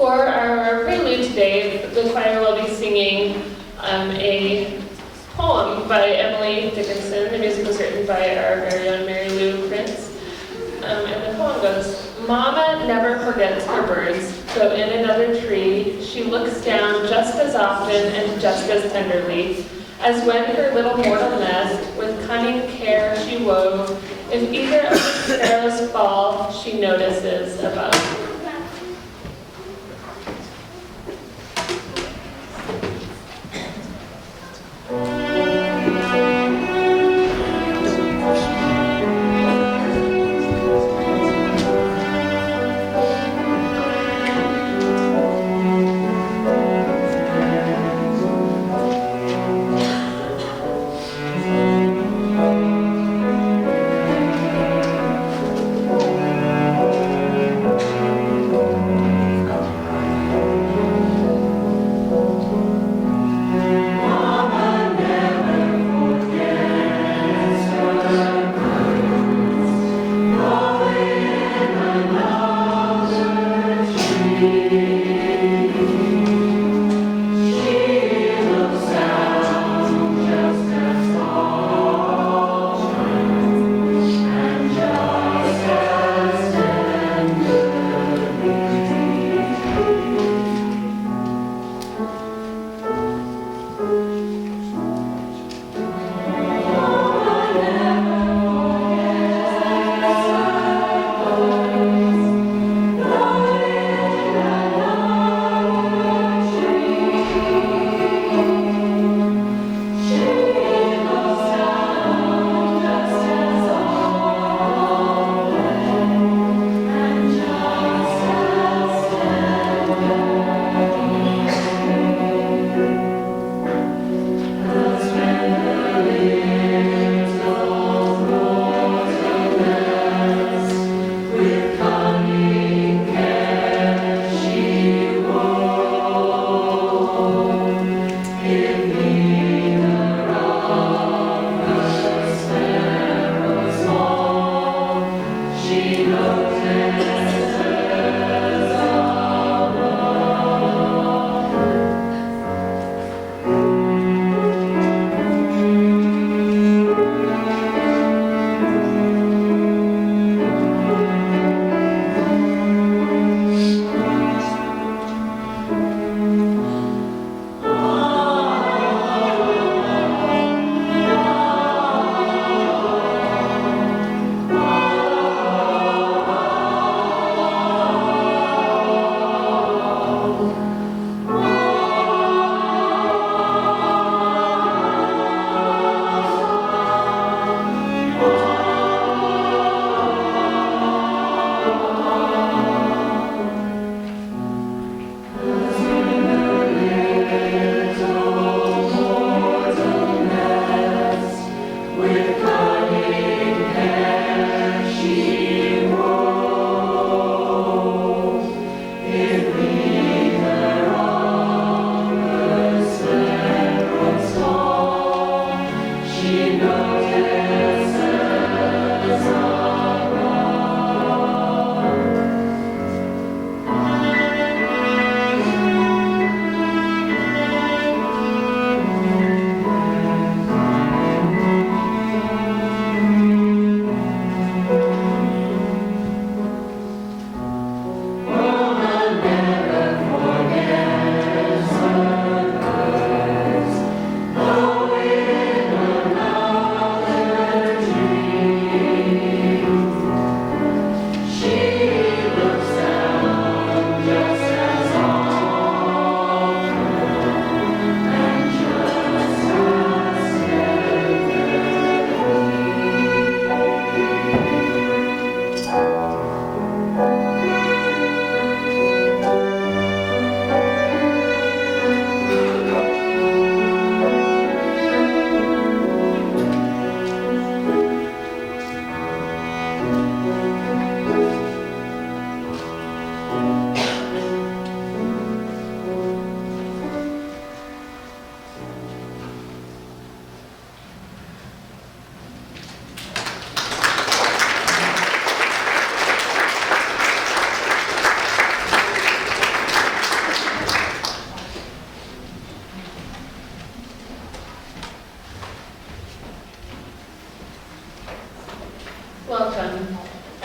For our prelude today, the choir will be singing a poem by Emily Dickinson. The music was written by our very own Mary Lou Prince. And the poem goes, Mama never forgets her birds, though in another tree she looks down just as often and just as tenderly, as when her little mortal nest with cunning care she wove. If either of the sparrows fall, she notices above.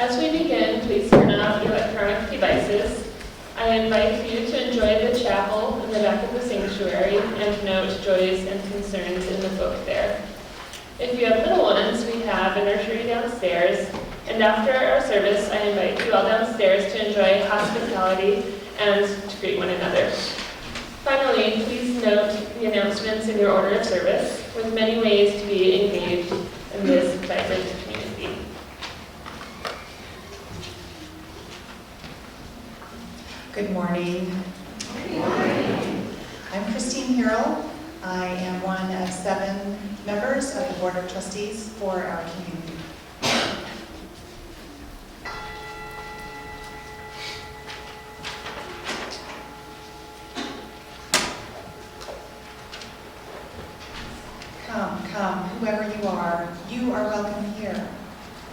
As we begin, please turn off electronic devices. I invite you to enjoy the chapel in the back of the sanctuary and note joys and concerns in the book there. If you have little ones, we have a nursery downstairs, and after our service, I invite you all downstairs to enjoy hospitality and to greet one another. Finally, please note the announcements in your order of service, with many ways to be engaged in this vibrant community. Good morning. Good morning. I'm Christine Harrell. I am one of 7 members of the Board of Trustees for our community. Come, whoever you are welcome here.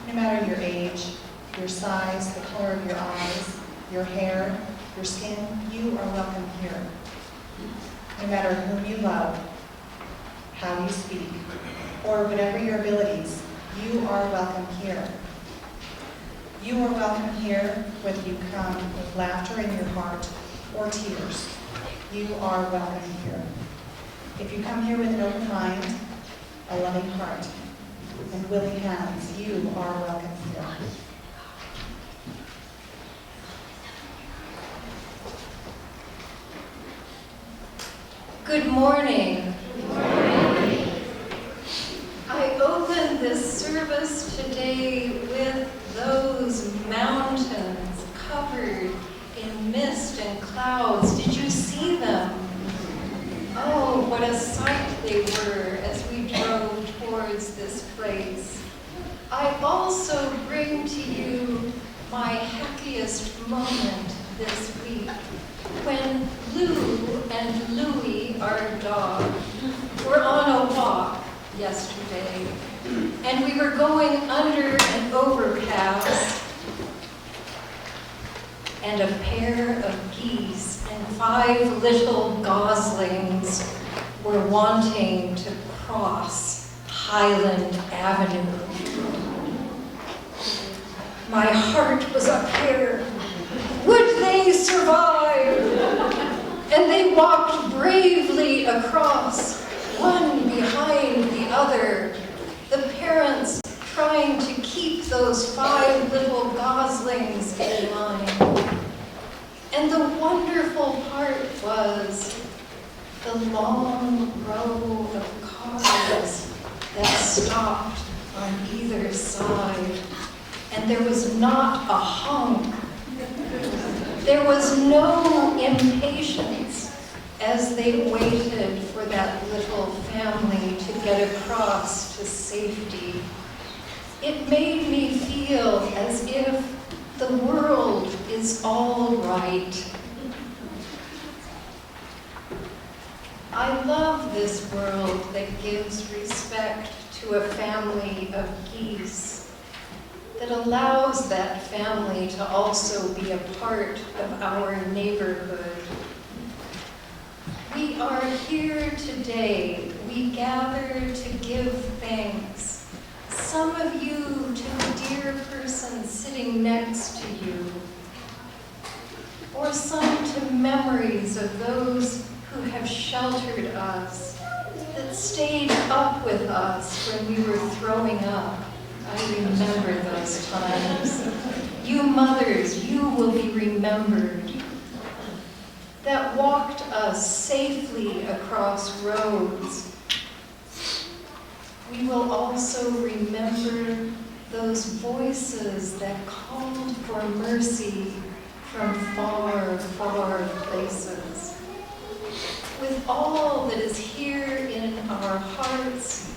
No matter your age, your size, the color of your eyes, your hair, your skin, you are welcome here. No matter whom you love, how you speak, or whatever your abilities, you are welcome here. You are welcome here whether you come with laughter in your heart or tears. You are welcome here. If you come here with an open mind, a loving heart, and willing hands, you are welcome here. Good morning. Good morning. I opened this service today with those mountains covered in mist and clouds. Did you see them? Oh, what a sight they were as we drove towards this place. I also bring to you my happiest moment this week, when Lou and Louie, our dog, were on a walk yesterday, and we were going under an overpass, and a pair of geese and 5 little goslings were wanting to cross Highland Avenue. My heart was up here. Would they survive? And they walked bravely across, one behind the other, the parents trying to keep those 5 little goslings in line. And the wonderful part was the long row of cars that stopped on either side, and there was not a honk. There was no impatience as they waited for that little family to get across to safety. It made me feel as if the world is all right. I love this world that gives respect to a family of geese, that allows that family to also be a part of our neighborhood. We are here today. We gather to give thanks. Some of you to the dear person sitting next to you, or some to memories of those who have sheltered us, that stayed up with us when we were throwing up. I remember those times. You mothers, you will be remembered. That walked us safely across roads. We will also remember those voices that called for mercy from far, far places. With all that is here in our hearts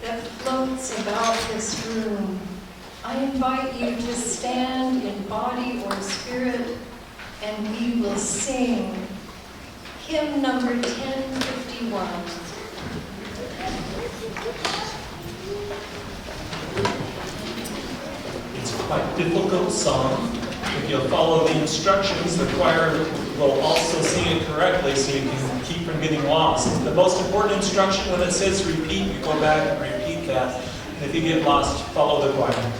that floats about this room, I invite you to stand in body or spirit, and we will sing hymn number 1051. It's quite a difficult song. If you'll follow the instructions, the choir will also sing it correctly so you can keep from getting lost. The most important instruction when it says repeat, you go back and repeat that. And if you get lost, follow the choir.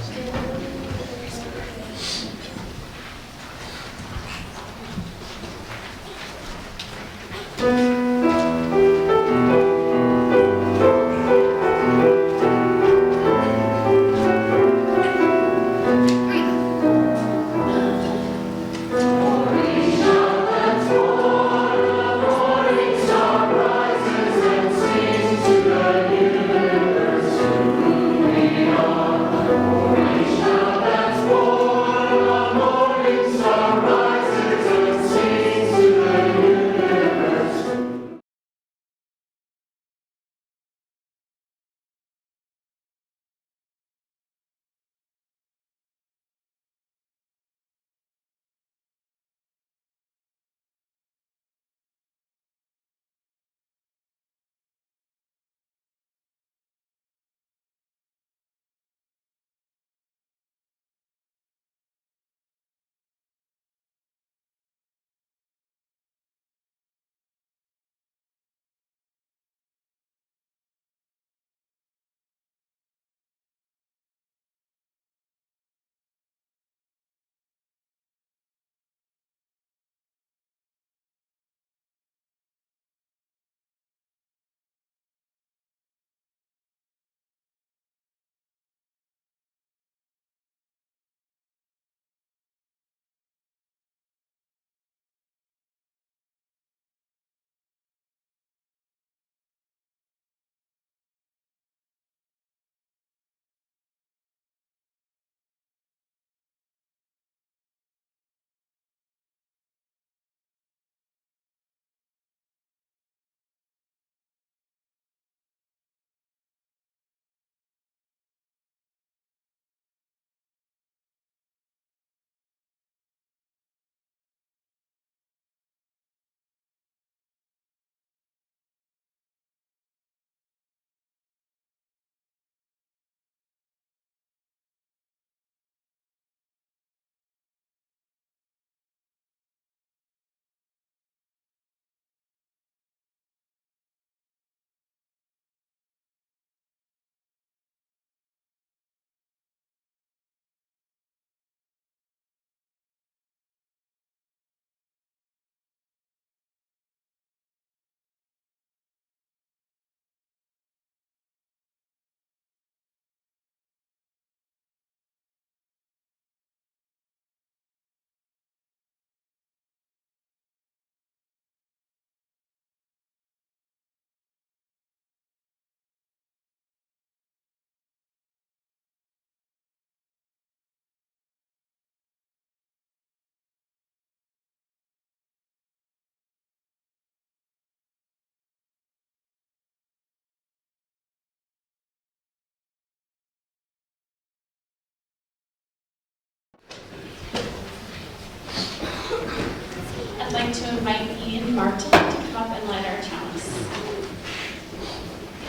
to invite Ian Martin to come up and light our chalice.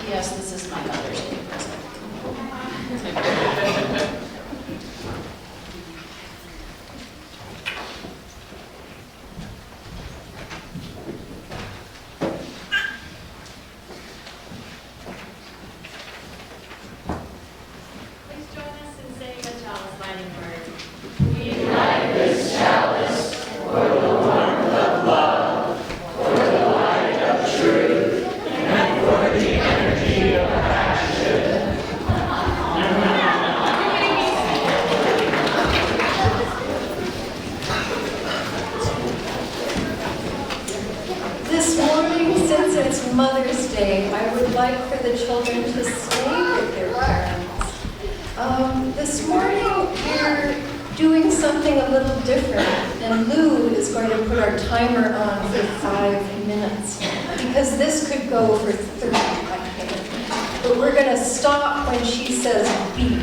Yes, this is my Mother's Day present. Please join us in saying the chalice lighting word. This morning, since it's Mother's Day, I would like for the children to stay with their parents. This morning, we're doing something a little different, and Lou is going to put our timer on for 5 minutes, because this could go for 30, I think. But we're going to stop when she says beep.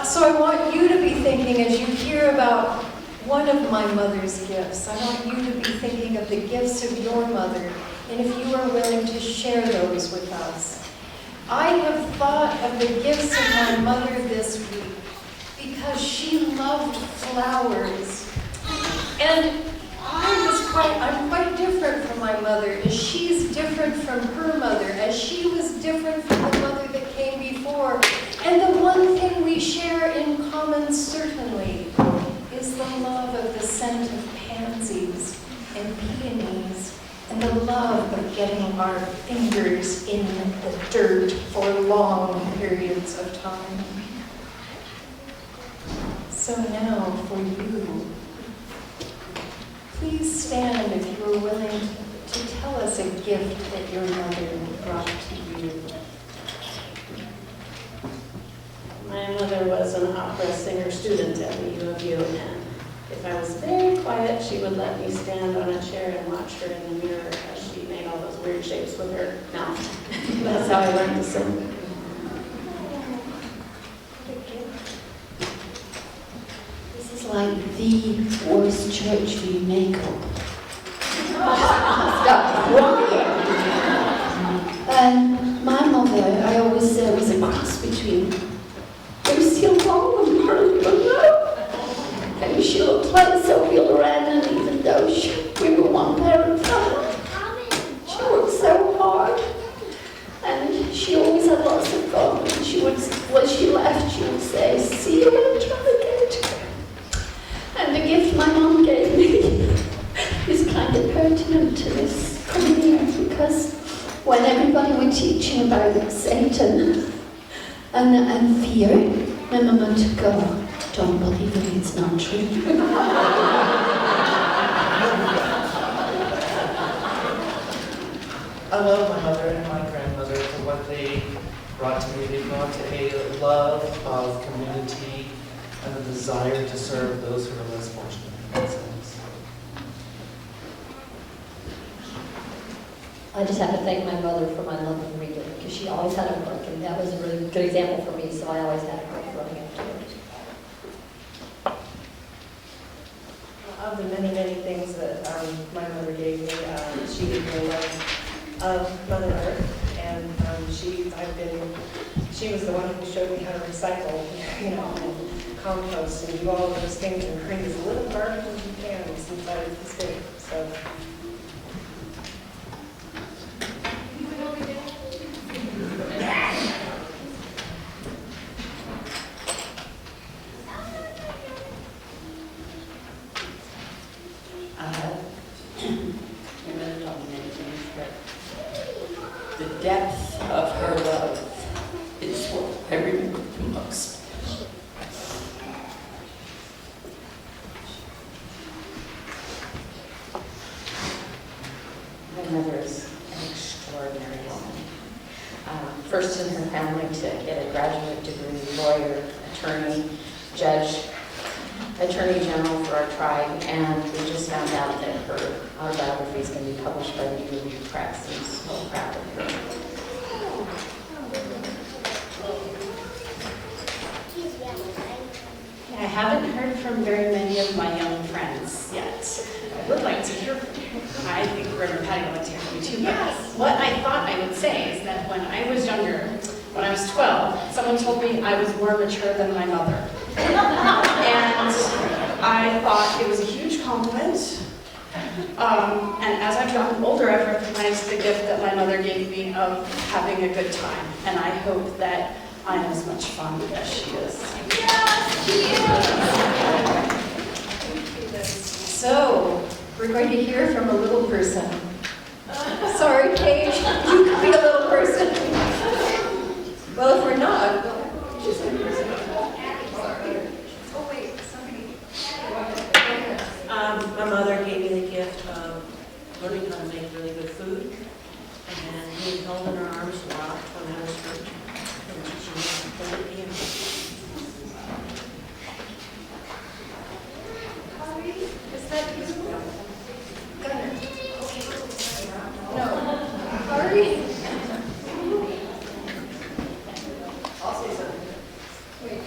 So I want you to be thinking as you hear about one of my mother's gifts. I want you to be thinking of the gifts of your mother, and if you are willing to share those with us. I have thought of the gifts of my mother this week because she loved flowers. And I'm quite different from my mother, as she's different from her mother, as she was different from the mother that came before. And the one thing we share in common, certainly, is the love of the scent of pansies and peonies, and the love of getting our fingers in the dirt for long periods of time. So now for you, please stand if you are willing to tell us a gift that your mother brought to you. My mother was an opera singer student at the U of U, and if I was very quiet, she would let me stand on a chair and watch her in the mirror as she made all those weird shapes with her mouth. That's how I learned to sing. This is like the worst church for you makeup. And my mother, I always say, was a cross between Lucille Ball and Marilyn Monroe. And she looked like Sophia Loren, and even though we were one parent family, she worked so hard. And she always had lots of fun. And she would, when she left, she would say, "See you when I try again." And the gift my mum gave me is kind of pertinent to this coming year, because when everybody were teaching about Satan and fear, my mum would go, "Don't believe it, it's not true." I love my mother and my grandmother for what they brought to me. They brought a love of community and a desire to serve those who are less fortunate than themselves. I just have to thank my mother for my love of reading, because she always had a book, and that was a really good example for me, so I always had a book running up to her. Of the many, many things that my mother gave me, she gave me a love of Mother Earth, and she was the one who showed me how to recycle, and compost, and do all of those things, and create as little garbage as you can since I was the state. So. Your mother taught me many things, but the depth of her love is what I remember the most. My mother is an extraordinary woman. First in her family to get a graduate degree, lawyer, attorney, judge, attorney general for our tribe, and we just found out that her autobiography is going to be published by the U of U Press, and I'm so proud of her. I haven't heard from very many of my young friends, room or patio like to hear from you too. But what I thought I would say is that when I was younger, when I was 12, someone told me I was more mature than my mother. And I thought it was a huge compliment. And as I've gotten older, I've recognized the gift that my mother gave me of having a good time. And I hope that I'm as much fun as she is. So, we're going to hear from a little person. Sorry, Paige, you could be a little person. Well, if we're not, well, she's a person. Oh, wait, somebody. My mother gave me the gift of learning how to make really good food and being held in her arms a lot when I was hurt. And she used to play the piano. Is that you? Gunner. No. Harvey? I'll say something. Wait.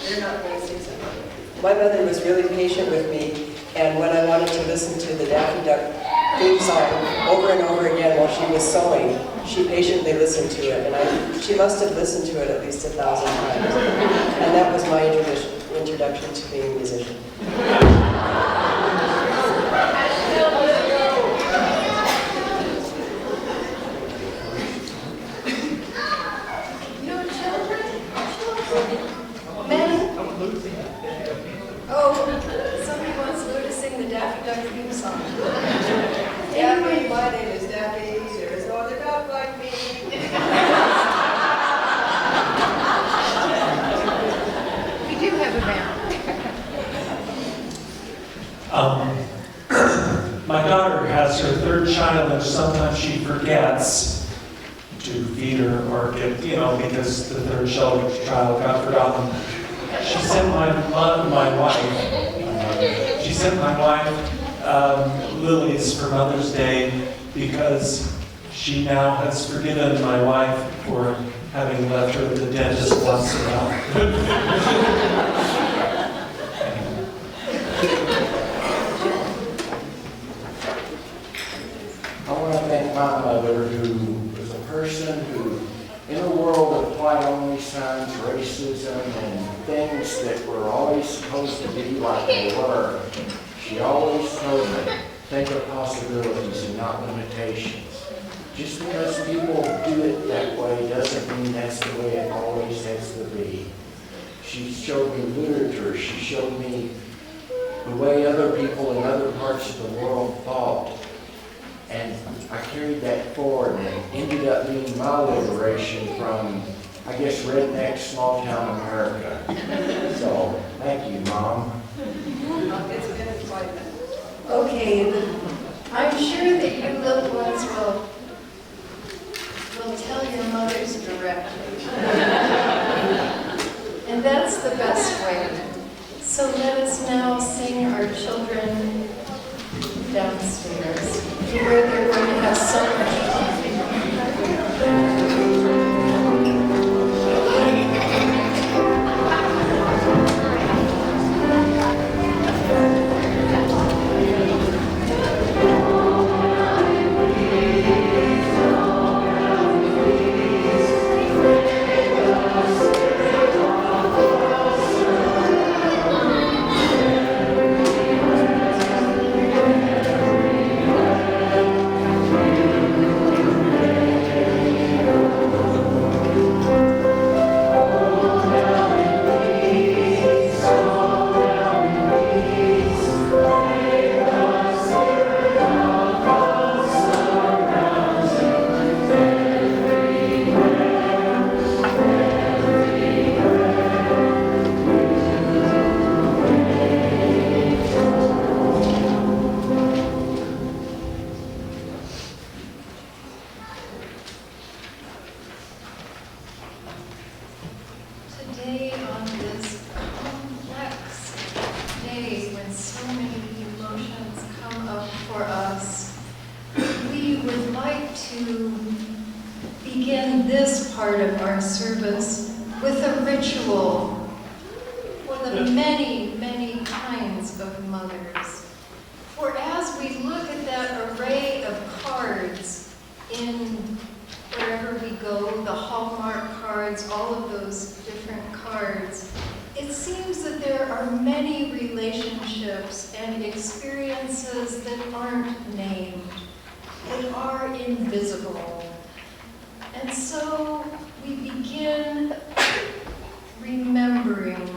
They're not going to say something. My mother was really patient with me, and when I wanted to listen to the Daffy Duck theme song over and over again while she was sewing, she patiently listened to it, and she must have listened to it at least 1,000 times. And that was my introduction to being a musician. No children? Men? Oh, somebody wants Lou to sing the Daffy Duck theme song. Daffy, my name is Daffy. There is no other duck like me. We do have a band. My daughter has her third child, and sometimes she forgets to feed her or get, because the third child got forgotten. She sent my wife lilies for Mother's Day because she now has forgiven my wife for having left her at the dentist once in a while. I want to thank my mother, who was a person who, in a world of white only signs, racism, and things that were always supposed to be like they were, she always told me, think of possibilities and not limitations. Just because people do it that way doesn't mean that's the way it always has to be. She showed me literature. She showed me the way other people in other parts of the world thought. And I carried that forward, and it ended up being my liberation from, I guess, redneck small-town America. So, thank you, Mom. It's been a pleasure. Okay, I'm sure that you little ones will tell your mothers directly. And that's the best way. So let us now sing our children downstairs, where they're going to have so much fun. Today, on this complex day when so many emotions come up for us, we would like to begin this part of our service with a ritual for the many, many kinds of mothers. For as we look at that array of cards in wherever we go, the Hallmark cards, all of those different cards, it seems that there are many relationships and experiences that aren't named, that are invisible. And so we begin remembering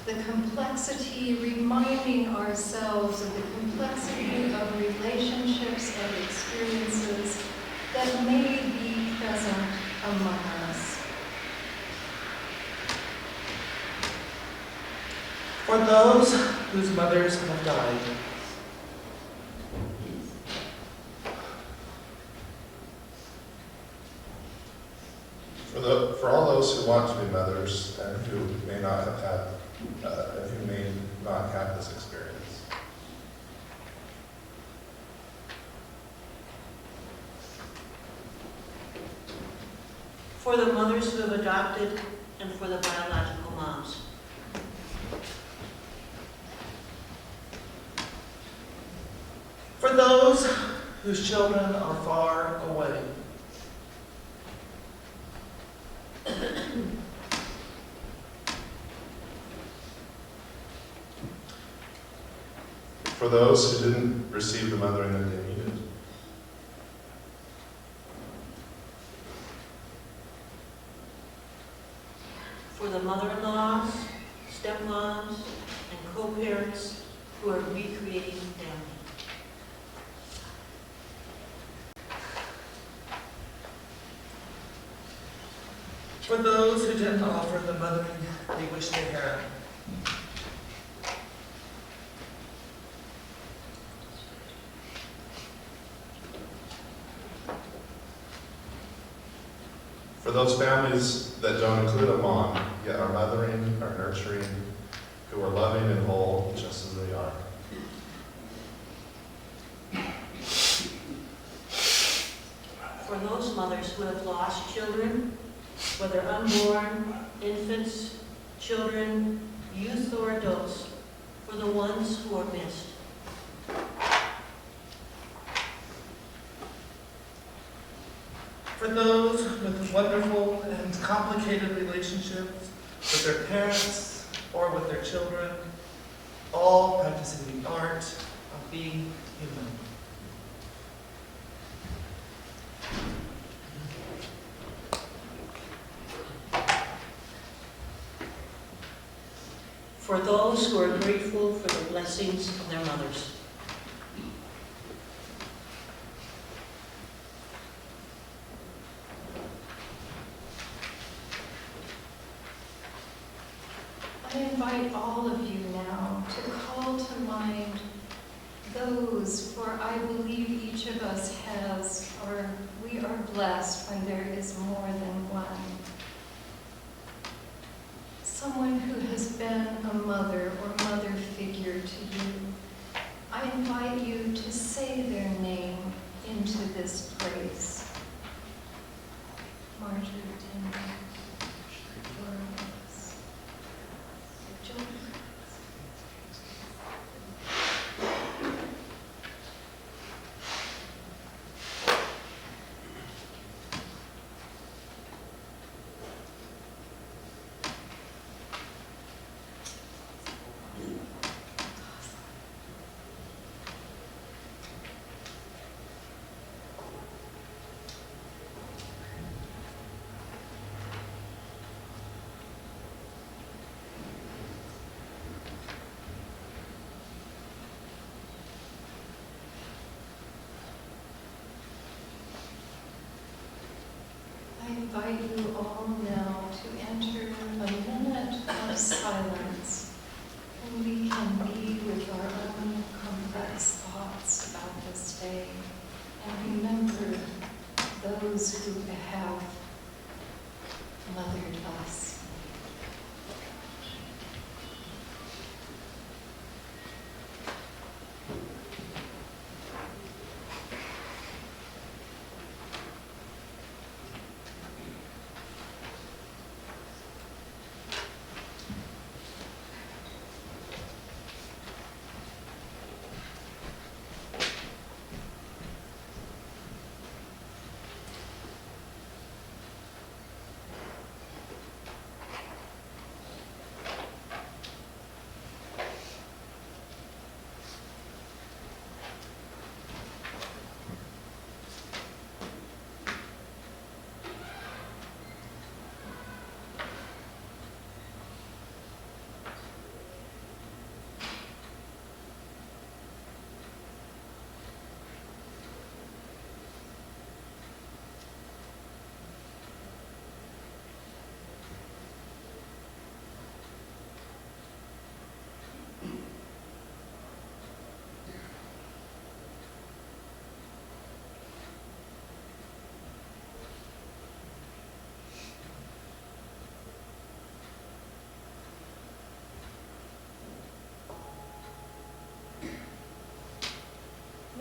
the complexity, reminding ourselves of the complexity of relationships and experiences that may be present among us. For those whose mothers have died, for all those who want to be mothers and who may not have had, who may not have this experience. For the mothers who have adopted and for the biological moms. For those whose children are far away. For those who didn't receive the mothering that they needed. For the mother-in-laws, stepmoms, and co-parents who are recreating family. For those who didn't offer the mothering they wish they had. For those families that don't include a mom, yet are mothering, are nurturing, who are loving and whole just as they are. For those mothers who have lost children, whether unborn, infants, children, youth, or adults, for the ones who are missed. For those with wonderful and complicated relationships with their parents or with their children, all practicing the art of being human. For those who are grateful for the blessings of their mothers. I invite all of you now to call to mind those, for I believe each of us has, or we are blessed when there is more than one. Someone who has been a mother or mother figure to you. I invite you to say their name into this place. Marjorie Tender, Florence, Joy. I invite you all now to enter a minute of silence, and we can be with our own complex thoughts about this day and remember those who have mothered us.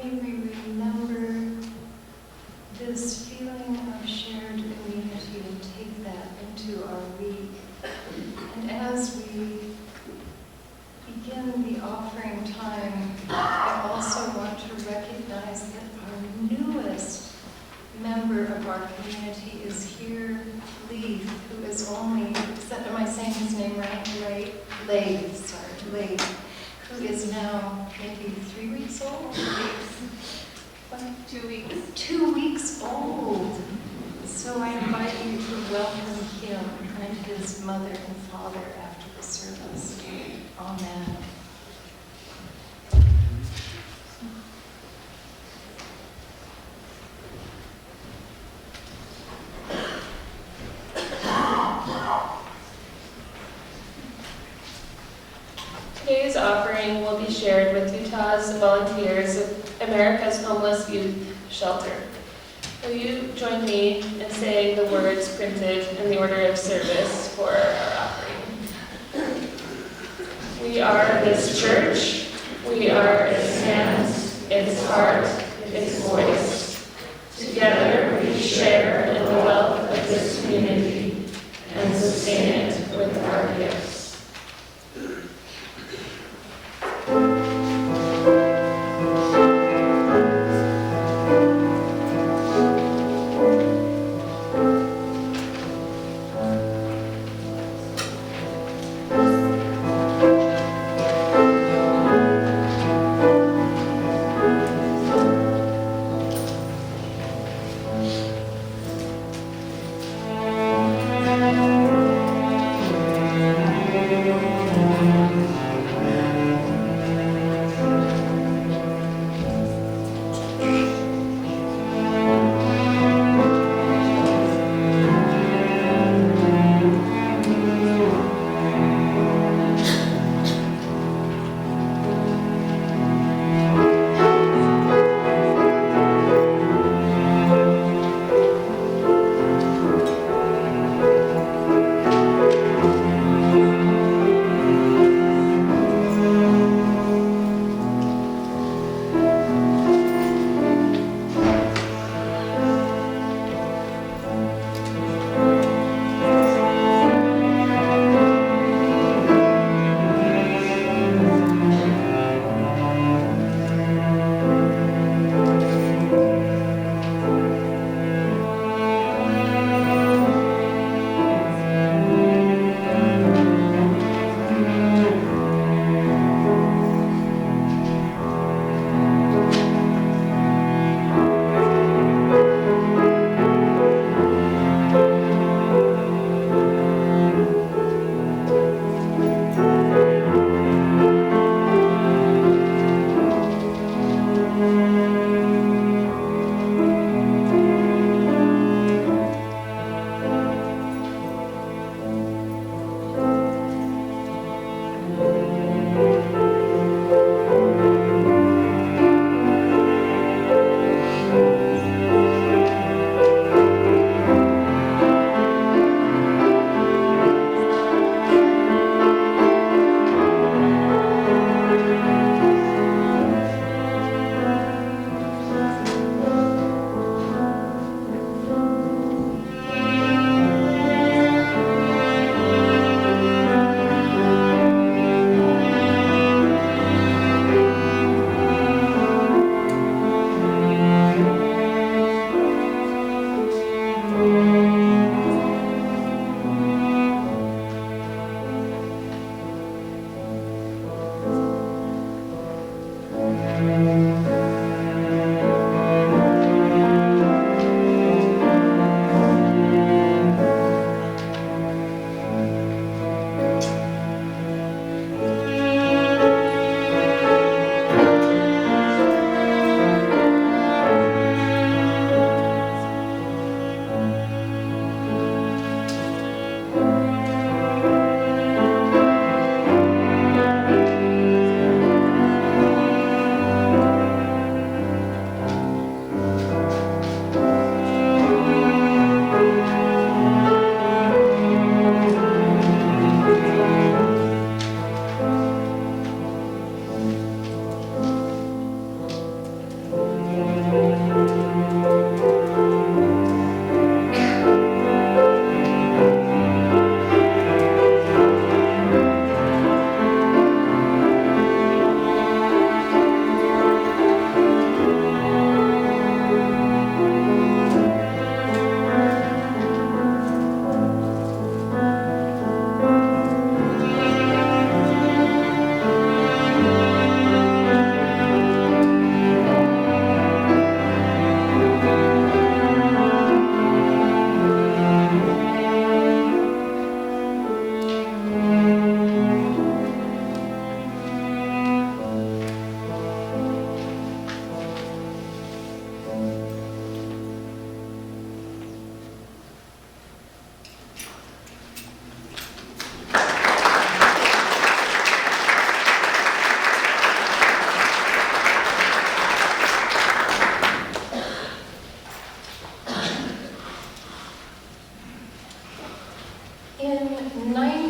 may we remember this feeling of shared community and take that into our week. And as we begin the offering time, I also want to recognize that our newest member of our community is here, Leith, who is only, am I saying his name right? Leith, who is now maybe 3 weeks old? 2 weeks. 2 weeks old. So I invite you to welcome him and his mother and father after the service. Amen. Today's offering will be shared with Utah's volunteers of America's Homeless Youth Shelter. Will you join me in saying the words printed in the order of service for our offering? We are this church. We are its hands, its heart, its voice. Together we share in the wealth of this community and sustain it with our gifts.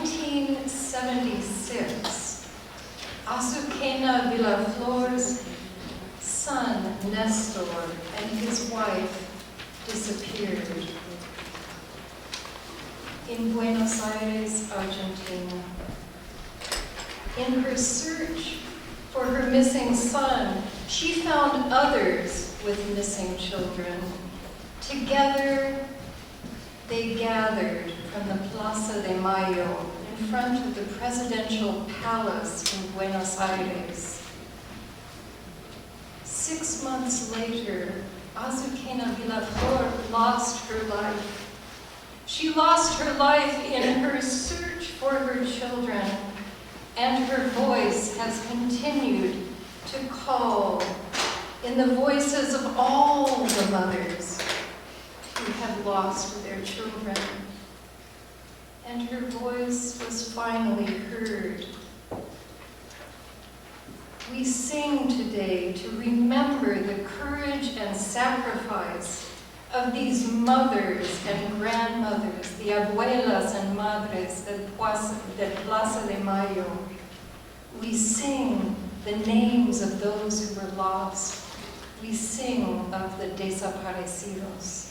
1976, Azucena Villaflor's son, Nestor, and his wife disappeared in Buenos Aires, Argentina. In her search for her missing son, she found others with missing children. Together, they gathered from the Plaza de Mayo in front of the presidential palace in Buenos Aires. 6 months later, Azucena Villaflor lost her life. She lost her life in her search for her children, and her voice has continued to call in the voices of all the mothers who have lost their children. And her voice was finally heard. We sing today to remember the courage and sacrifice of these mothers and grandmothers, the abuelas and madres del Plaza de Mayo. We sing the names of those who were lost. We sing of the desaparecidos.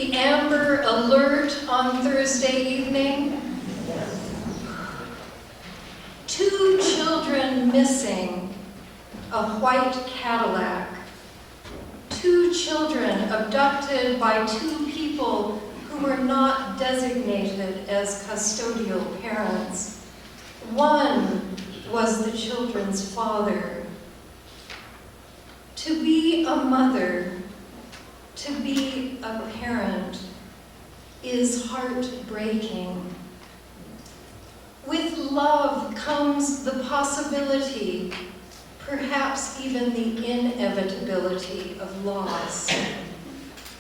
the Amber Alert on Thursday evening? 2 children missing, a white Cadillac. 2 children abducted by 2 people who were not designated as custodial parents. One was the children's father. To be a mother, to be a parent, is heartbreaking. With love comes the possibility, perhaps even the inevitability of loss.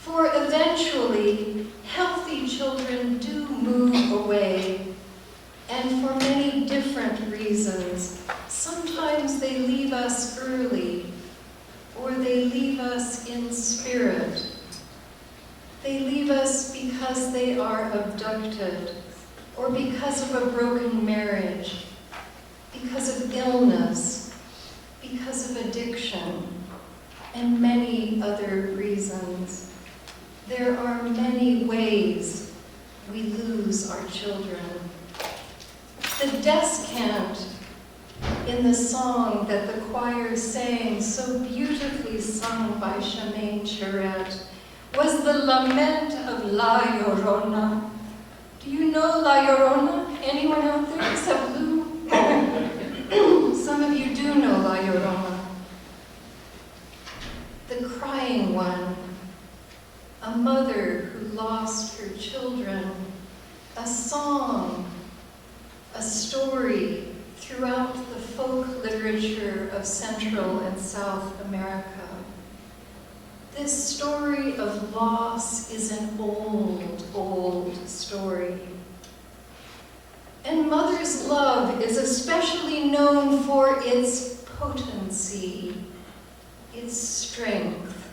For eventually, healthy children do move away, and for many different reasons. Sometimes they leave us early, or they leave us in spirit. They leave us because they are abducted, or because of a broken marriage, because of illness, because of addiction, and many other reasons. There are many ways we lose our children. The descant in the song that the choir sang, so beautifully sung by Shemaine Charette, was the lament of La Llorona. Do you know La Llorona? Anyone out there except Lou? Some of you do know La Llorona. The crying one, a mother who lost her children, a song, a story throughout the folk literature of Central and South America. This story of loss is an old, old story. And mother's love is especially known for its potency, its strength.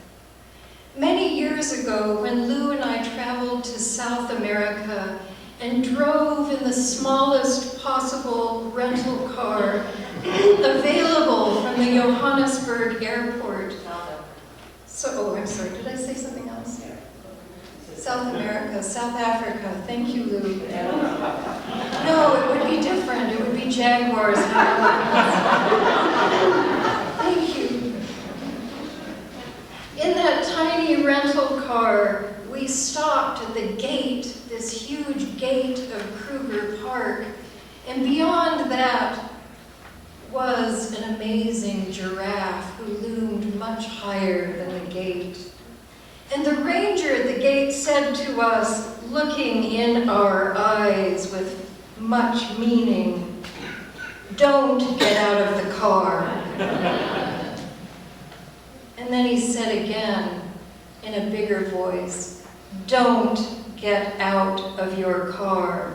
Many years ago, when Lou and I traveled to South America and drove in the smallest possible rental car available from the Johannesburg airport. I'm sorry, did I say something else? South America, South Africa, thank you, Lou. No, it would be different, it would be Jaguars. Thank you. In that tiny rental car, we stopped at the gate, this huge gate of Kruger Park, and beyond that was an amazing giraffe who loomed much higher than the gate. And the ranger at the gate said to us, looking in our eyes with much meaning, "Don't get out of the car." And then he said again, in a bigger voice, "Don't get out of your car."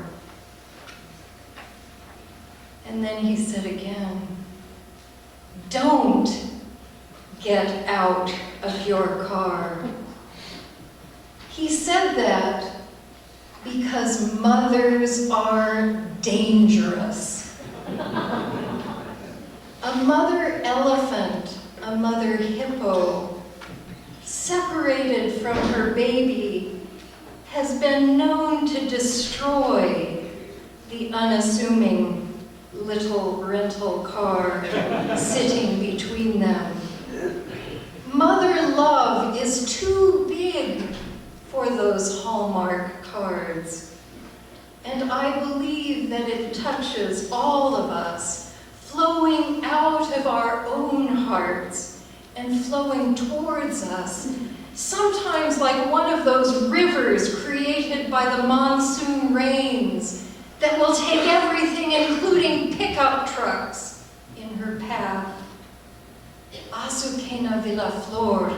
And then he said again, "Don't get out of your car." He said that because mothers are dangerous. A mother elephant, a mother hippo, separated from her baby, has been known to destroy the unassuming little rental car sitting between them. Mother love is too big for those Hallmark cards. And I believe that it touches all of us, flowing out of our own hearts and flowing towards us, sometimes like one of those rivers created by the monsoon rains that will take everything, including pickup trucks, in her path. Azucena Villaflor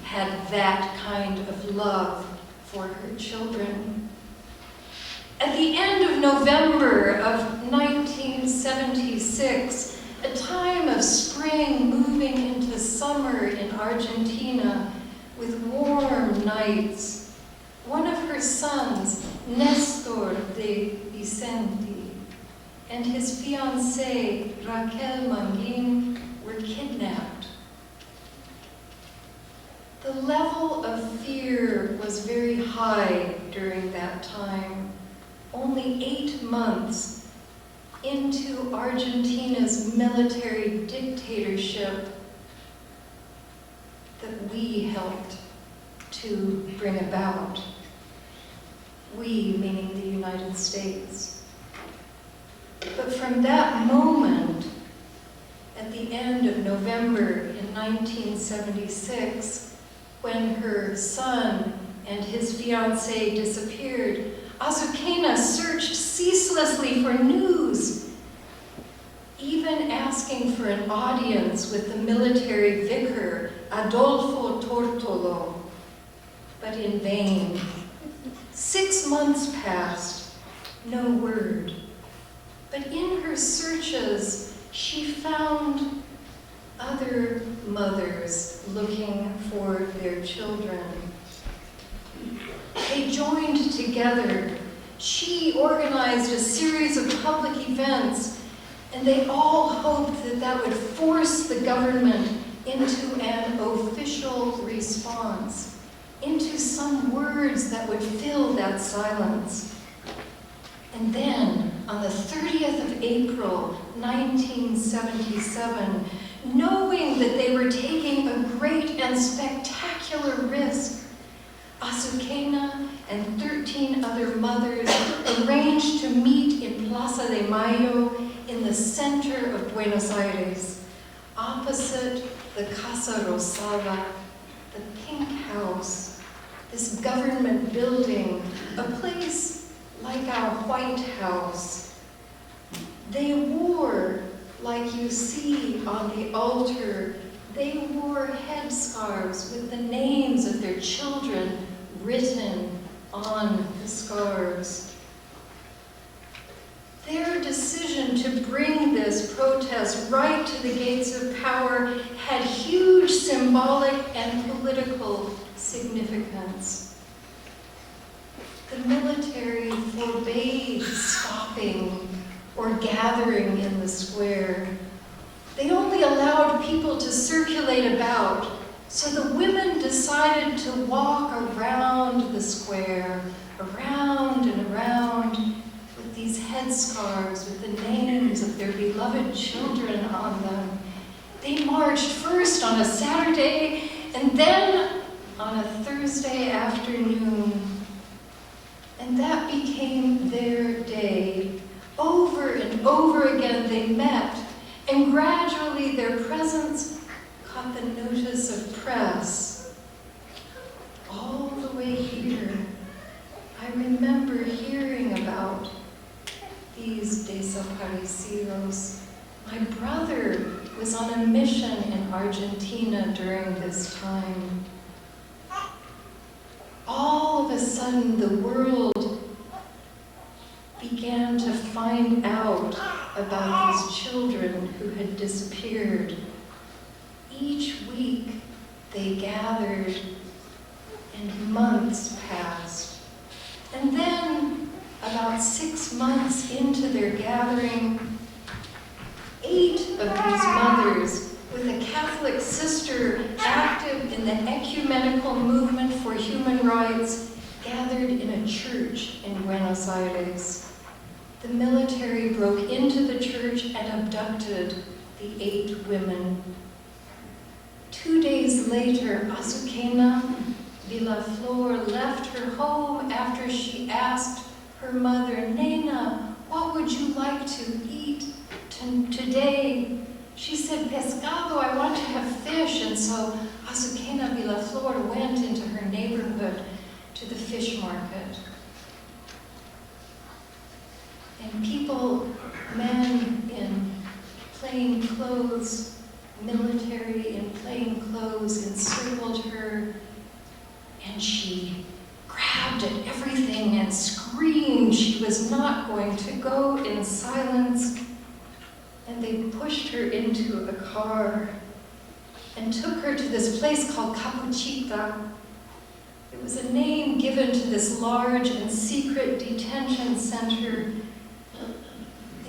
had that kind of love for her children. At the end of November of 1976, a time of spring moving into summer in Argentina with warm nights, one of her sons, Nestor de Vicente, and his fiancée, Raquel Manguin, were kidnapped. The level of fear was very high during that time. Only 8 months into Argentina's military dictatorship that we helped to bring about. We, meaning the United States. But from that moment, at the end of November in 1976, when her son and his fiancée disappeared, Azucena searched ceaselessly for news, even asking for an audience with the military vicar, Adolfo Tortolo, but in vain. 6 months passed, no word. But in her searches, she found other mothers looking for their children. They joined together. She organized a series of public events, and they all hoped that that would force the government into an official response, into some words that would fill that silence. And then, on the 30th of April, 1977, knowing that they were taking a great and spectacular risk, Azucena and 13 other mothers arranged to meet in Plaza de Mayo in the center of Buenos Aires, opposite the Casa Rosada, the Pink House, this government building, a place like our White House. They wore, like you see on the altar, they wore headscarves with the names of their children written on the scarves. Their decision to bring this protest right to the gates of power had huge symbolic and political significance. The military forbade stopping or gathering in the square. They only allowed people to circulate about, so the women decided to walk around the square, around and around, with these headscarves with the names of their beloved children on them. They marched first on a Saturday and then on a Thursday afternoon. And that became their day. Over and over again they met, and gradually their presence caught the notice of press. All the way here, I remember hearing about these desaparecidos. My brother was on a mission in Argentina during this time. All of a sudden, the world began to find out about these children who had disappeared. Each week, they gathered, and months passed. And then, about 6 months into their gathering, 8 of these mothers, with a Catholic sister active in the ecumenical movement for human rights, gathered in a church in Buenos Aires. The military broke into the church and abducted the 8 women. 2 days later, Azucena Villaflor left her home after she asked her mother, "Nena, what would you like to eat today?" She said, "Pescado, I want to have fish." And so Azucena Villaflor went into her neighborhood to the fish market. And people, men in plain clothes, military in plain clothes, encircled her, and she grabbed at everything and screamed she was not going to go in silence. And they pushed her into a car and took her to this place called Capuchita. It was a name given to this large and secret detention center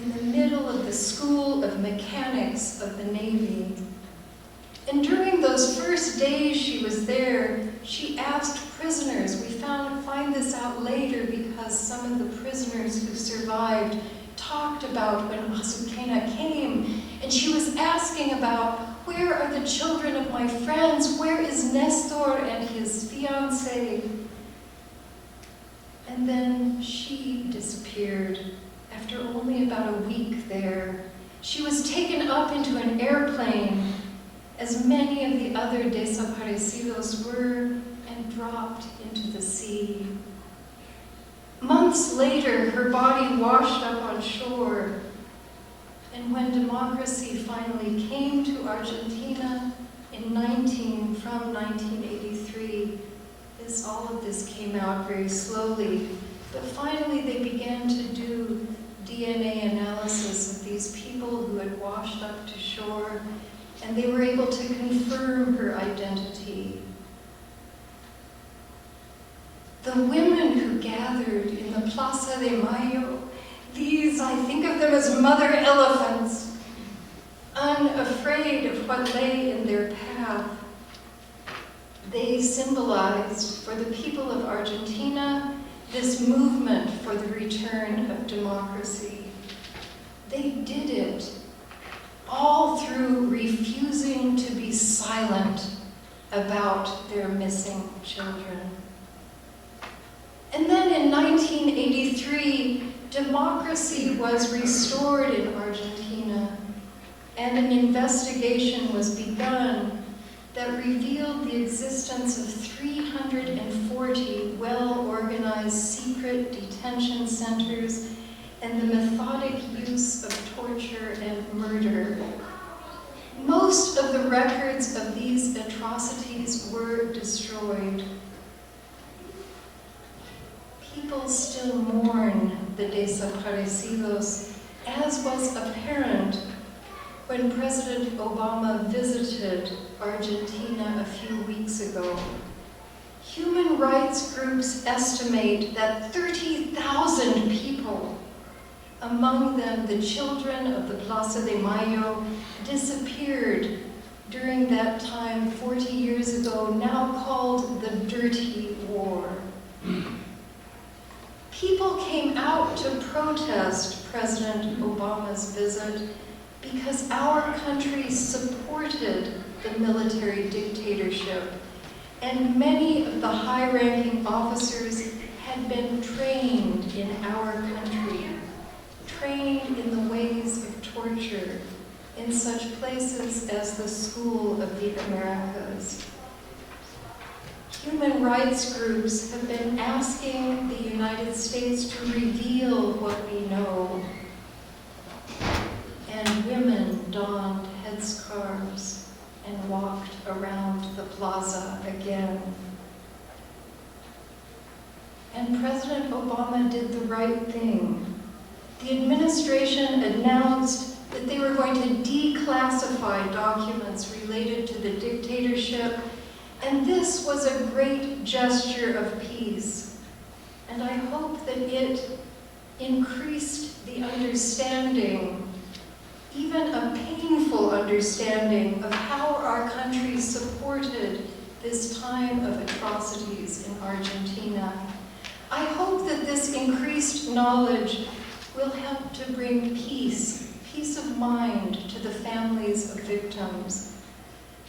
in the middle of the School of Mechanics of the Navy. And during those first days she was there, she asked prisoners, we find this out later because some of the prisoners who survived talked about when Azucena came, and she was asking about, where are the children of my friends? Where is Nestor and his fiancée? And then she disappeared after only about a week there. She was taken up into an airplane, as many of the other desaparecidos were, and dropped into the sea. Months later, her body washed up on shore. And when democracy finally came to Argentina from 1983, all of this came out very slowly. But finally, they began to do DNA analysis of these people who had washed up to shore, and they were able to confirm her identity. The women who gathered in the Plaza de Mayo, these, I think of them as mother elephants, unafraid of what lay in their path. They symbolized for the people of Argentina this movement for the return of democracy. They did it all through refusing to be silent about their missing children. And then in 1983, democracy was restored in Argentina, and an investigation was begun that revealed the existence of 340 well-organized secret detention centers and the methodic use of torture and murder. Most of the records of these atrocities were destroyed. People still mourn the desaparecidos, as was apparent when President Obama visited Argentina a few weeks ago. Human rights groups estimate that 30,000 people, among them the children of the Plaza de Mayo, disappeared during that time 40 years ago, now called the Dirty War. People came out to protest President Obama's visit because our country supported the military dictatorship, and many of the high-ranking officers had been trained in our country, trained in the ways of torture in such places as the School of the Americas. Human rights groups have been asking the United States to reveal what we know. And women donned headscarves and walked around the plaza again. And President Obama did the right thing. The administration announced that they were going to declassify documents related to the dictatorship, and this was a great gesture of peace. And I hope that it increased the understanding, even a painful understanding, of how our country supported this time of atrocities in Argentina. I hope that this increased knowledge will help to bring peace of mind to the families of victims.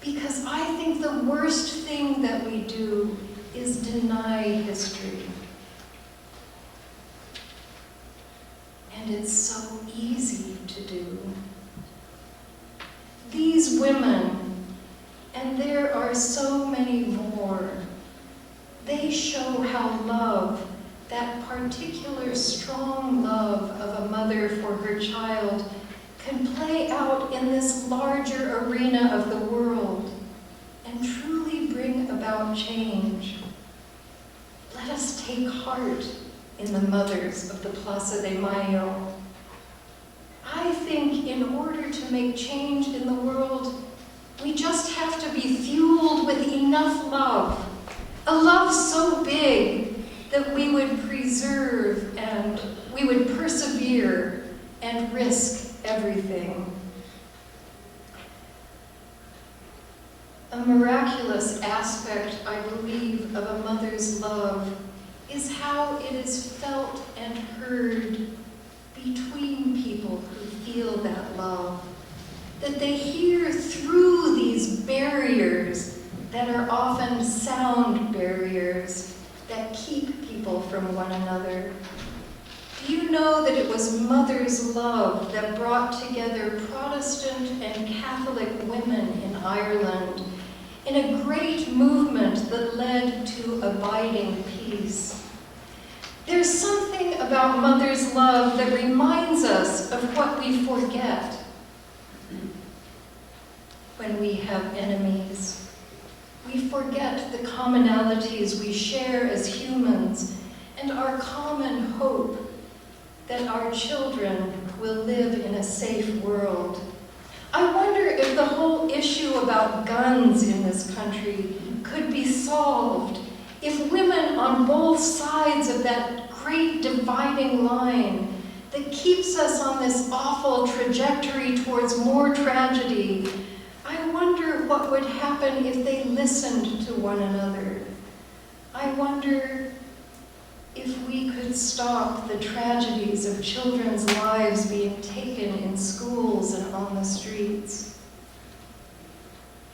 Because I think the worst thing that we do is deny history. And it's so easy to do. These women, and there are so many more, they show how love, that particular strong love of a mother for her child, can play out in this larger arena of the world and truly bring about change. Let us take heart in the mothers of the Plaza de Mayo. I think in order to make change in the world, we just have to be fueled with enough love, a love so big that we would preserve and we would persevere and risk everything. A miraculous miraculous aspect, I believe, of a mother's love is how it is felt and heard between people who feel that love. That they hear through these barriers that are often sound barriers that keep people from one another. Do you know that it was mother's love that brought together Protestant and Catholic women in Ireland in a great movement that led to abiding peace? There's something about mother's love that reminds us of what we forget when we have enemies. We forget the commonalities we share as humans and our common hope that our children will live in a safe world. I wonder if the whole issue about guns in this country could be solved if women on both sides of that great dividing line that keeps us on this awful trajectory towards more tragedy. I wonder what would happen if they listened to one another. I wonder if we could stop the tragedies of children's lives being taken in schools and on the streets.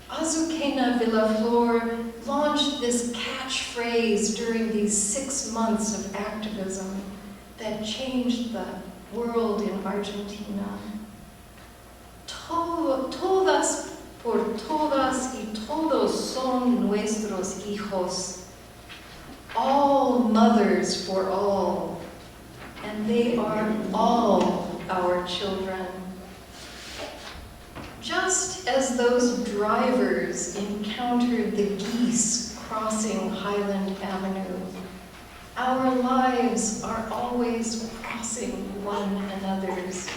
Azucena Villaflor launched this catchphrase during these 6 months of activism that changed the world in Argentina. Todas por todas y todos son nuestros hijos. All mothers for all, and they are all our children. Just as those drivers encountered the geese crossing Highland Avenue, our lives are always crossing one another's.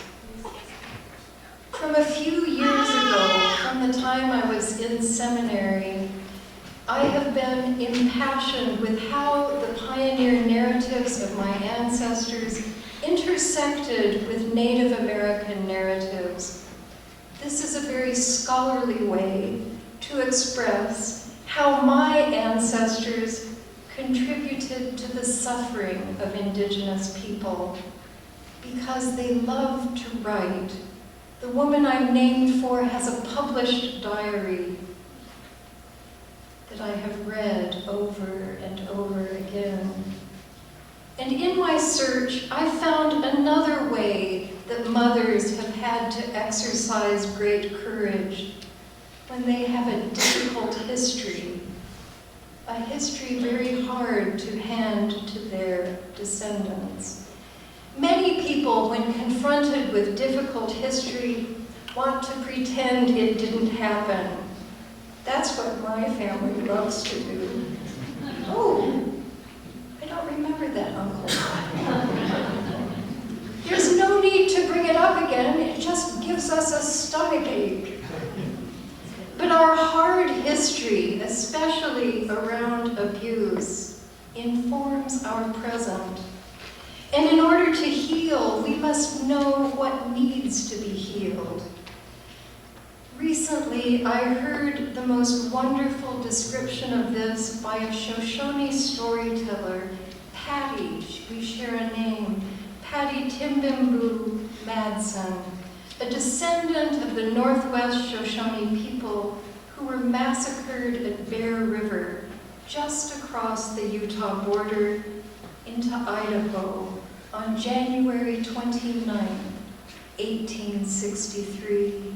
From a few years ago, from the time I was in seminary, I have been impassioned with how the pioneer narratives of my ancestors intersected with Native American narratives. This is a very scholarly way to express how my ancestors contributed to the suffering of indigenous people because they loved to write. The woman I'm named for has a published diary that I have read over and over again. And in my search, I found another way that mothers have had to exercise great courage when they have a difficult history, a history very hard to hand to their descendants. Many people, when confronted with difficult history, want to pretend it didn't happen. That's what my family loves to do. Oh, I don't remember that, Uncle. There's no need to bring it up again. It just gives us a stomachache. But our hard history, especially around abuse, informs our present. And in order to heal, we must know what needs to be healed. Recently, I heard the most wonderful description of this by a Shoshone storyteller, Patty, we share a name, Patty Timbimbu Madsen, a descendant of the Northwest Shoshone people who were massacred at Bear River, just across the Utah border into Idaho on January 29, 1863.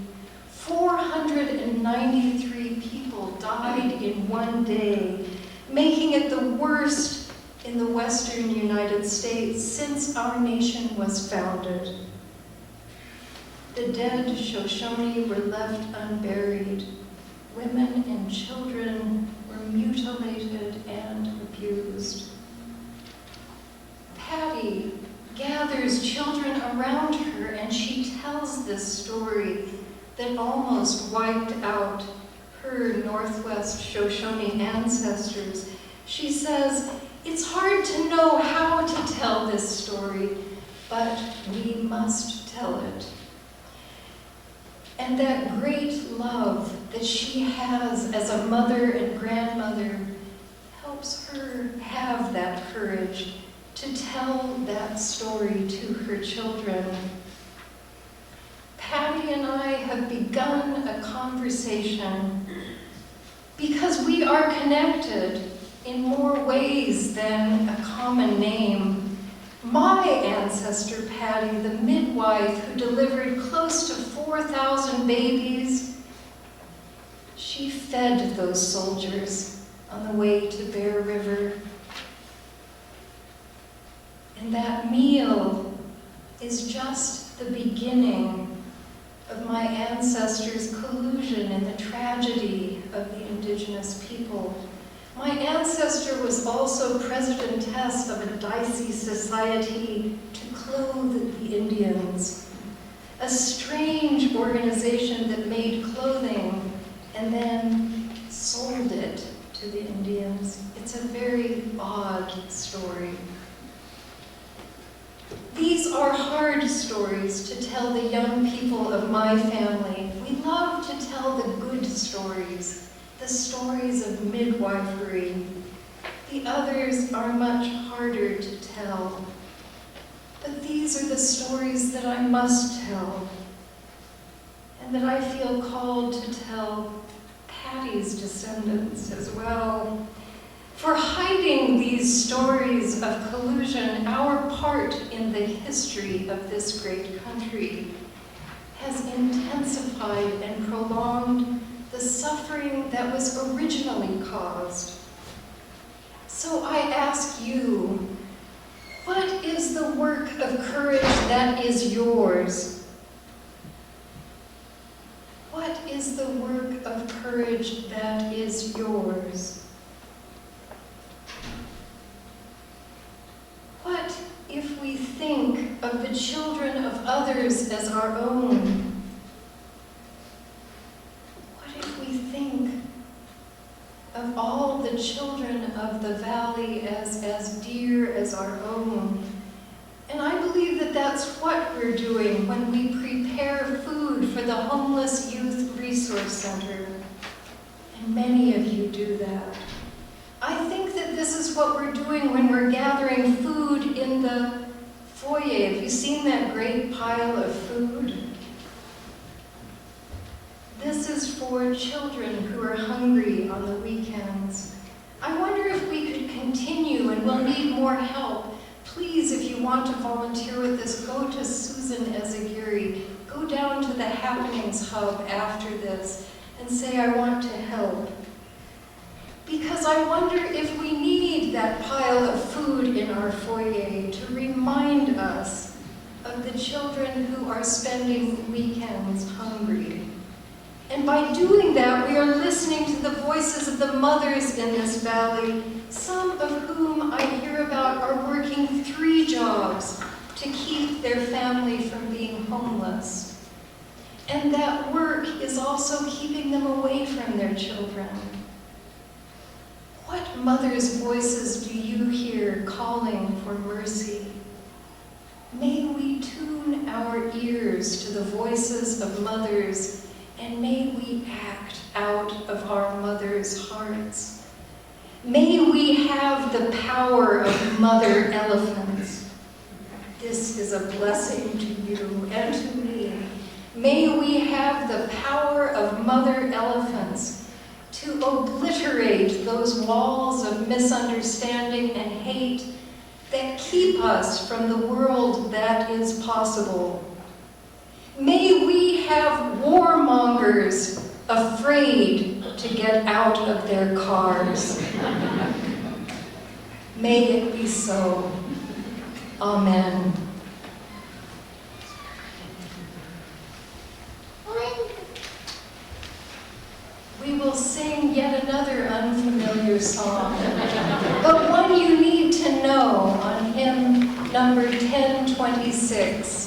493 people died in one day, making it the worst in the western United States since our nation was founded. The dead Shoshone were left unburied. Women and children were mutilated and abused. Patty gathers children around her and she tells this story that almost wiped out her Northwest Shoshone ancestors. She says, it's hard to know how to tell this story, but we must tell it. And that great love that she has as a mother and grandmother helps her have that courage to tell that story to her children. Patty and I have begun a conversation because we are connected in more ways than a common name. My ancestor, Patty, the midwife who delivered close to 4,000 babies, she fed those soldiers on the way to Bear River. And that meal is just the beginning of my ancestors' collusion in the tragedy of the indigenous people. My ancestor was also presidentess of a dicey society to clothe the Indians, a strange organization that made clothing and then sold it to the Indians. It's a very odd story. These are hard stories to tell the young people of my family. We love to tell the good stories, the stories of midwifery. The others are much harder to tell. But these are the stories that I must tell, and that I feel called to tell Patty's descendants as well. For hiding these stories of collusion, our part in the history of this great country has intensified and prolonged the suffering that was originally caused. So I ask you, what is the work of courage that is yours? What is the work of courage that is yours? What if we think of the children of others as our own? What if we think of all the children of the valley as dear as our own? And I believe that that's what we're doing when we prepare food for the Homeless Youth Resource Center. And many of you do that. I think that this is what we're doing when we're gathering food in the foyer. Have you seen that great pile of food? This is for children who are hungry on the weekends. I wonder if we could continue, and we'll need more help. Please, if you want to volunteer with this, go to Susan Ezagiri. Go down to the Happenings Hub after this and say, I want to help. Because I wonder if we need that pile of food in our foyer to remind us of the children who are spending weekends hungry. And by doing that, we are listening to the voices of the mothers in this valley, some of whom I hear about are working 3 jobs to keep their family from being homeless. And that work is also keeping them away from their children. What mothers' voices do you hear calling for mercy? May we tune our ears to the voices of mothers, and may we act out of our mothers' hearts. May we have the power of mother elephants. This is a blessing to you and to me. May we have the power of mother elephants to obliterate those walls of misunderstanding and hate that keep us from the world that is possible. May we have warmongers afraid to get out of their cars. May it be so. Amen. We will sing yet another unfamiliar song, but one you need to know on hymn number 1026.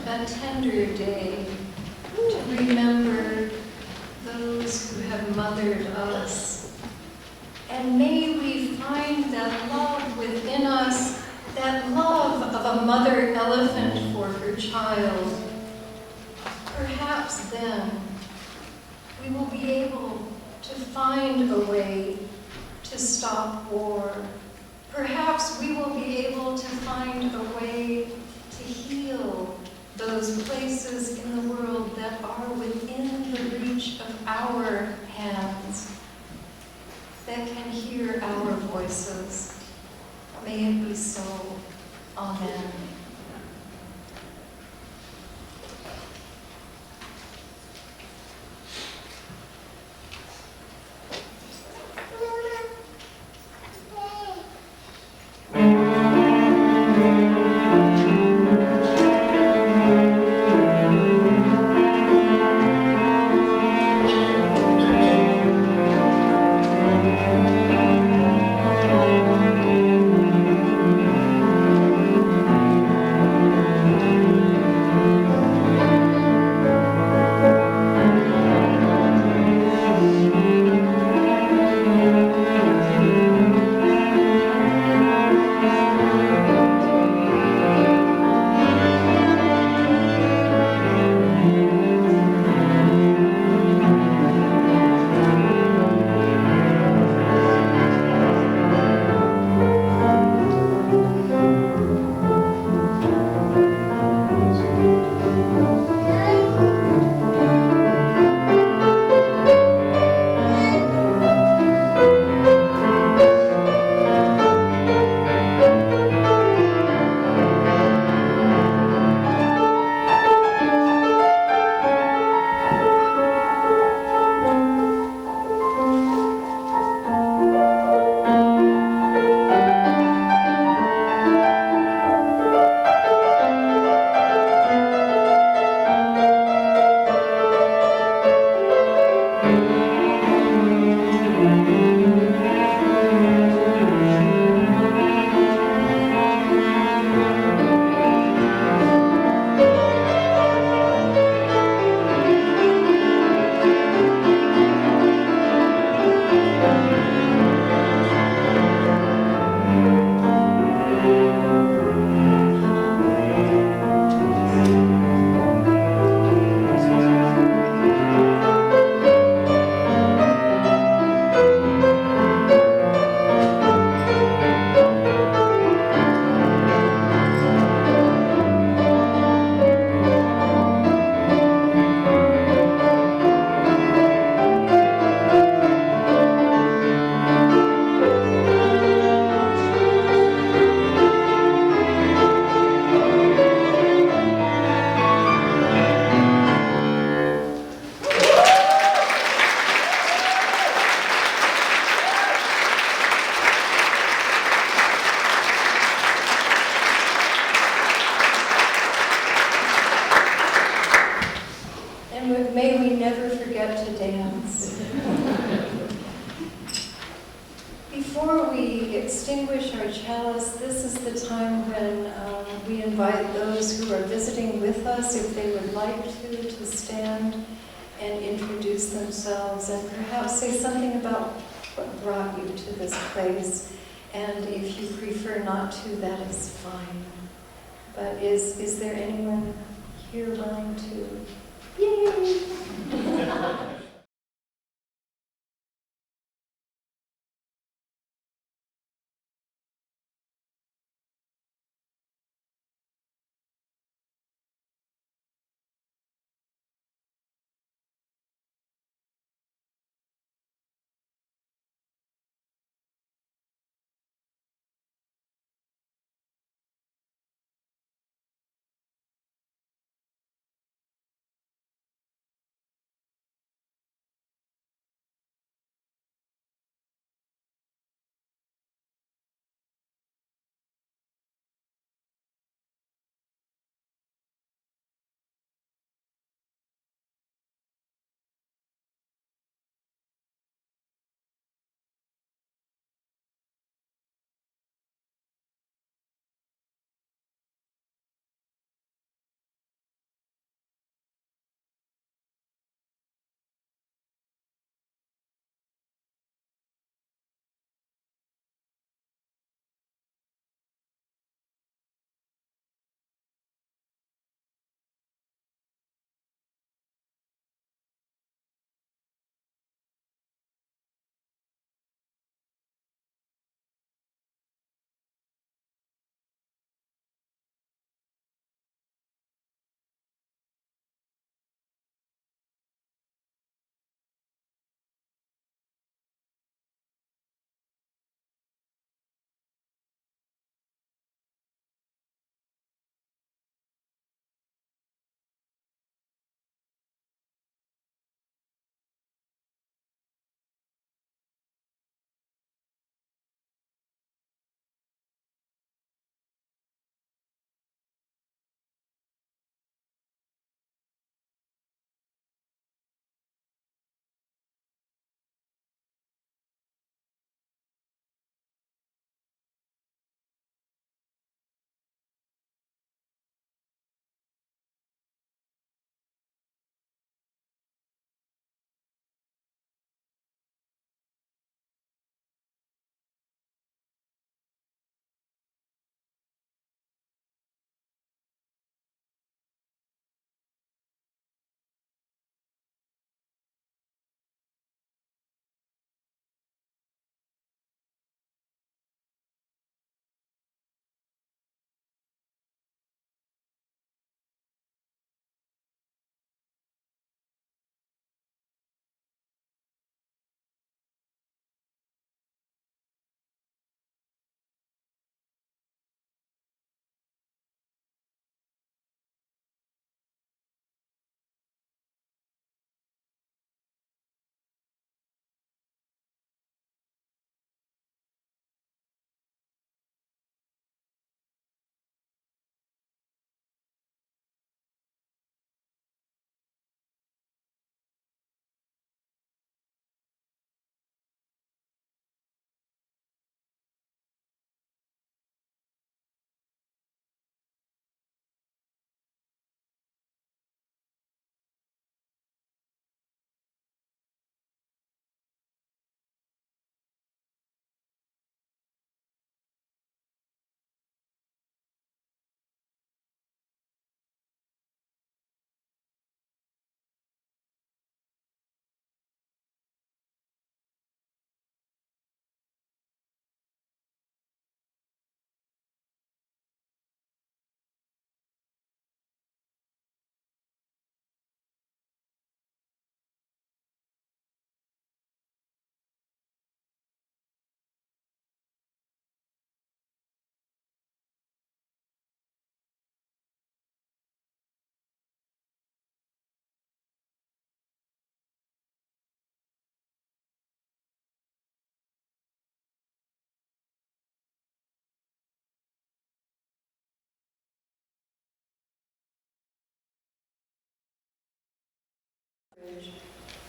a tender day to remember those who have mothered us. And may we find that love within us, that love of a mother elephant for her child. Perhaps then we will be able to find a way to stop war. Perhaps we will be able to find a way to heal those places in the world that are within the reach of our hands, that can hear our voices. May it be so. Amen. May we never forget to dance. Before we extinguish our chalice, this is the time when we invite those who are visiting with us, if they would like to stand and introduce themselves and perhaps say something about what brought you to this place. And if you prefer not to, that is fine. But is there anyone here willing to? Yay!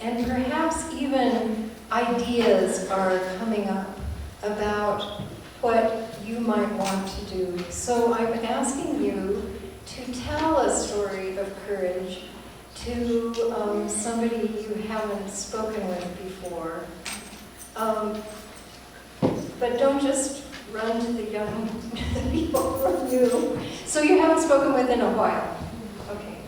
And perhaps even ideas are coming up about what you might want to do. So I'm asking you to tell a story of courage to somebody you haven't spoken with before. But don't just run to the young people from you. So you haven't spoken with in a while. Okay.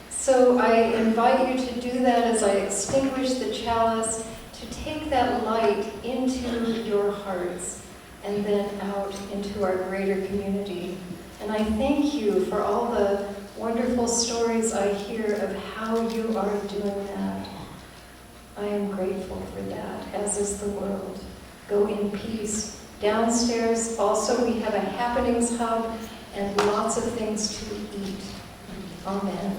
So I invite you to do that as I extinguish the chalice, to take that light into your hearts and then out into our greater community. And I thank you for all the wonderful stories I hear of how you are doing that. I am grateful for that, as is the world. Go in peace. Downstairs also we have a happenings hub and lots of things to eat. Amen.